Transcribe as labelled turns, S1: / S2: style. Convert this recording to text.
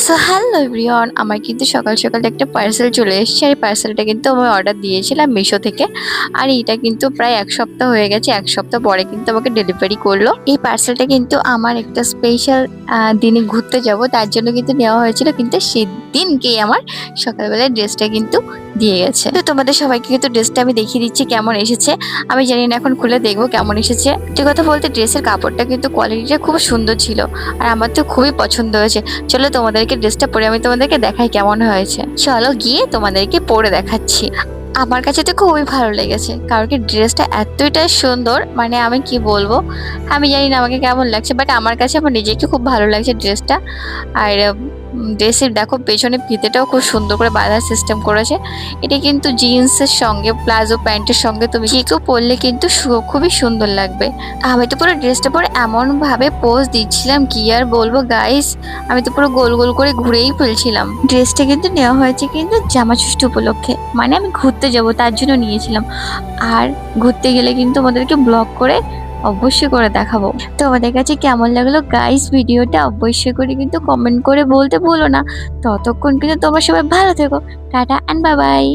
S1: So hello everyone, আমার কিন্তু সকাল সকাল একটা পার্সেল চলে এসেছে। আর এই পার্সেলটা কিন্তু আমি অর্ডার দিয়েছিলাম মিশো থেকে। আর এটা কিন্তু প্রায় এক সপ্তাহ হয়ে গেছে। এক সপ্তাহ পরে কিন্তু আমাকে ডেলিভারি করলো। এই পার্সেলটা কিন্তু আমার একটা স্পেশাল দিনে ঘুরতে যাব তার জন্য কিন্তু নেওয়া হয়েছিল, কিন্তু সেদিনকেই আমার সকালবেলায় ড্রেসটা কিন্তু দিয়ে গেছে। তো তোমাদের সবাইকে কিন্তু ড্রেসটা আমি দেখিয়ে দিচ্ছি কেমন এসেছে। আমি জানি না, এখন খুলে দেখবো কেমন এসেছে। সত্যি কথা বলতে ড্রেসের কাপড়টা কিন্তু কোয়ালিটিটা খুব সুন্দর ছিল, আর আমার তো খুবই পছন্দ হয়েছে। চলো তোমাদেরকে ড্রেসটা পরে আমি তোমাদেরকে দেখাই কেমন হয়েছে। চলো গিয়ে তোমাদেরকে পরে দেখাচ্ছি। আমার কাছে তো খুবই ভালো লেগেছে, কারণ কি ড্রেসটা এতটাই সুন্দর, মানে আমি কি বলবো, আমি জানি না আমাকে কেমন লাগছে, বাট আমার কাছে আমার নিজেকে খুব ভালো লাগছে ড্রেসটা। আর ড্রেসের দেখো পেছনে ফিতেটাও খুব সুন্দর করে বাঁধার সিস্টেম করেছে। এটা কিন্তু জিন্সের সঙ্গে প্লাজো প্যান্টের সঙ্গে তুমি যে কেউ পরলে কিন্তু খুবই সুন্দর লাগবে। আমি তো পুরো ড্রেসটা পরে এমন ভাবে পোজ দিচ্ছিলাম, কি আর বলবো গাইস, আমি তো পুরো গোল গোল করে ঘুরেই ফেলছিলাম। ড্রেসটা কিন্তু নেওয়া হয়েছে কিন্তু জামা ষষ্ঠী উপলক্ষে, মানে আমি ঘুরতে যাব তার জন্য নিয়েছিলাম। আর ঘুরতে গেলে কিন্তু আমাদেরকে ব্লগ করে অবশ্যই করে দেখাবো। তো আমাদের কাছে কেমন লাগলো গাইস ভিডিওটা অবশ্যই করে কিন্তু কমেন্ট করে বলতে ভুলো না। ততক্ষণ কিন্তু তোমরা সবাই ভালো থেকো। Tata and bye bye.